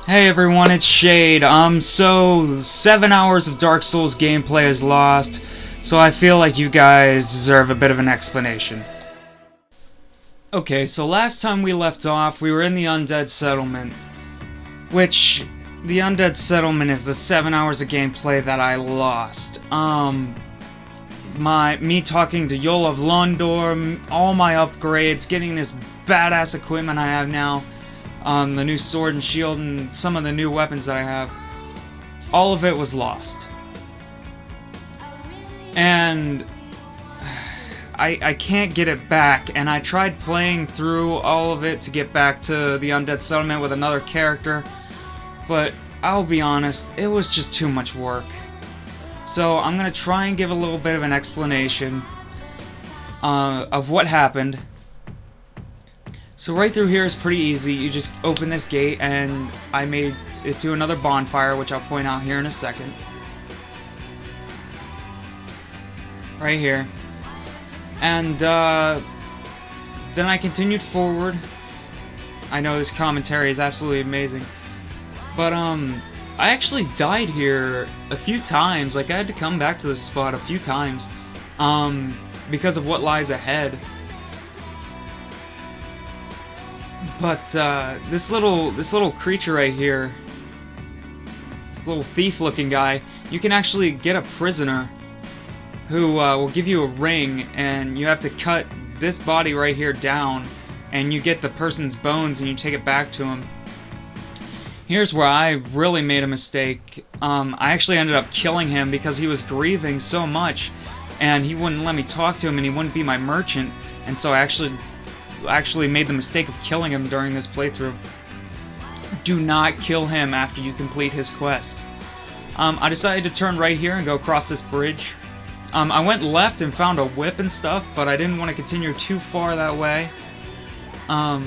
Hey everyone, it's Shade. So 7 hours of Dark Souls gameplay is lost, so I feel like you guys deserve a bit of an explanation. Okay, so last time we left off, we were in the Undead Settlement, which the Undead Settlement is the 7 hours of gameplay that I lost. Me talking to Yol of Londor, all my upgrades, getting this badass equipment I have now. The new sword and shield and some of the new weapons that I have, all of it was lost. And I can't get it back, and I tried playing through all of it to get back to the Undead Settlement with another character, but I'll be honest, it was just too much work. So I'm gonna try and give a little bit of an explanation of what happened. So right through here is pretty easy. You just open this gate, and I made it to another bonfire, which I'll point out here in a second. Right here. And then I continued forward. I know this commentary is absolutely amazing. But I actually died here a few times. Like, I had to come back to this spot a few times because of what lies ahead. But this little creature right here, this little thief-looking guy, you can actually get a prisoner who will give you a ring, and you have to cut this body right here down, and you get the person's bones and you take it back to him. Here's where I really made a mistake. I actually ended up killing him because he was grieving so much, and he wouldn't let me talk to him, and he wouldn't be my merchant, and so I actually made the mistake of killing him during this playthrough. Do not kill him after you complete his quest. I decided to turn right here and go across this bridge. I went left and found a whip and stuff, but I didn't want to continue too far that way. I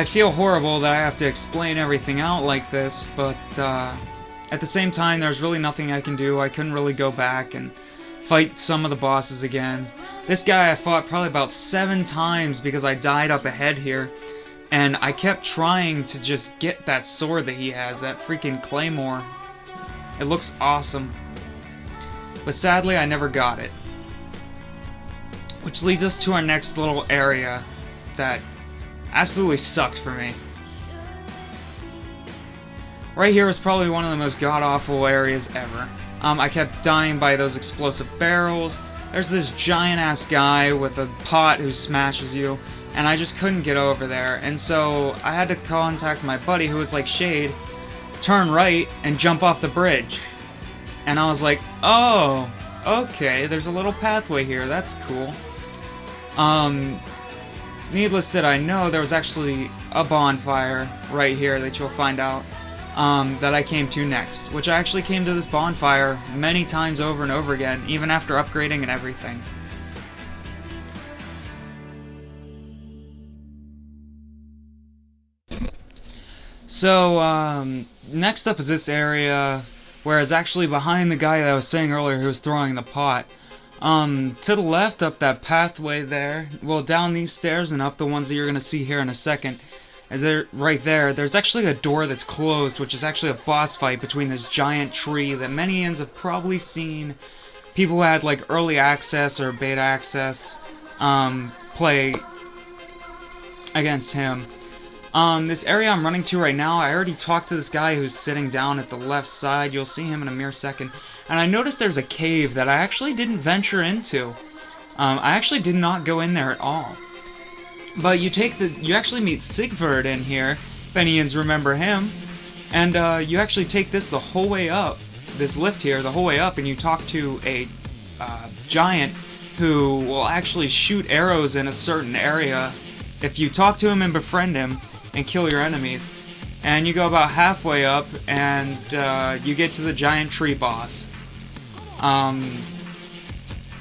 feel horrible that I have to explain everything out like this, but at the same time, there's really nothing I can do. I couldn't really go back and fight some of the bosses again. This guy I fought probably about 7 times because I died up ahead here, and I kept trying to just get that sword that he has, that freaking claymore. It looks awesome. But sadly, I never got it. Which leads us to our next little area that absolutely sucked for me. Right here was probably one of the most god-awful areas ever. I kept dying by those explosive barrels. There's this giant-ass guy with a pot who smashes you, and I just couldn't get over there. And so I had to contact my buddy who was like, Shade, turn right and jump off the bridge. And I was like, oh, okay, there's a little pathway here, that's cool. Needless that I know, there was actually a bonfire right here that you'll find out. That I came to next, which I actually came to this bonfire many times over and over again, even after upgrading and everything. So, next up is this area where it's actually behind the guy that I was saying earlier who was throwing the pot. To the left, up that pathway there, well, down these stairs and up the ones that you're going to see here in a second, right there, there's actually a door that's closed, which is actually a boss fight between this giant tree that many ends have probably seen people who had like early access or beta access play against him. This area I'm running to right now, I already talked to this guy who's sitting down at the left side. You'll see him in a mere second. And I noticed there's a cave that I actually didn't venture into. I actually did not go in there at all. But you actually meet Sigvard in here, if any of you remember him, and you actually take this the whole way up, this lift here, the whole way up, and you talk to a giant who will actually shoot arrows in a certain area if you talk to him and befriend him and kill your enemies. And you go about halfway up, and you get to the giant tree boss.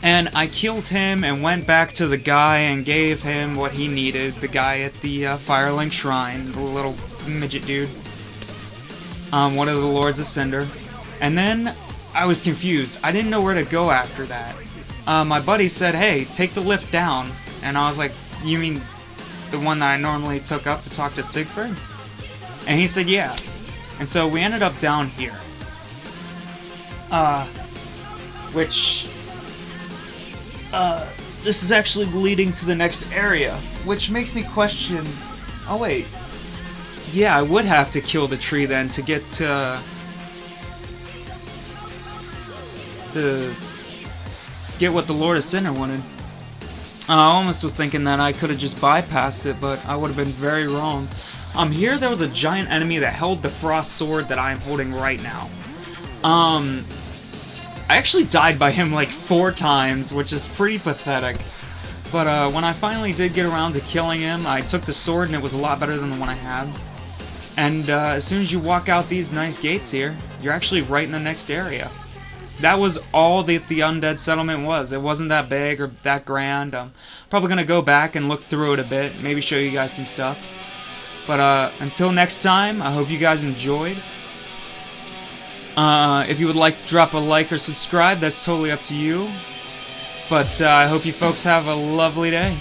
And I killed him and went back to the guy and gave him what he needed, the guy at the Firelink Shrine, the little midget dude. One of the Lords of Cinder. And then I was confused. I didn't know where to go after that. My buddy said, hey, take the lift down. And I was like, you mean the one that I normally took up to talk to Siegfried? And he said yeah. And so we ended up down here. This is actually leading to the next area, which makes me question... Oh wait. Yeah, I would have to kill the tree then to get to get what the Lord of Sinner wanted. I almost was thinking that I could have just bypassed it, but I would have been very wrong. Here there was a giant enemy that held the frost sword that I am holding right now. I actually died by him like 4 times, which is pretty pathetic. But when I finally did get around to killing him, I took the sword and it was a lot better than the one I had. And as soon as you walk out these nice gates here, you're actually right in the next area. That was all that the Undead Settlement was. It wasn't that big or that grand. I'm probably going to go back and look through it a bit, maybe show you guys some stuff. But until next time, I hope you guys enjoyed. If you would like to drop a like or subscribe, that's totally up to you. But I hope you folks have a lovely day.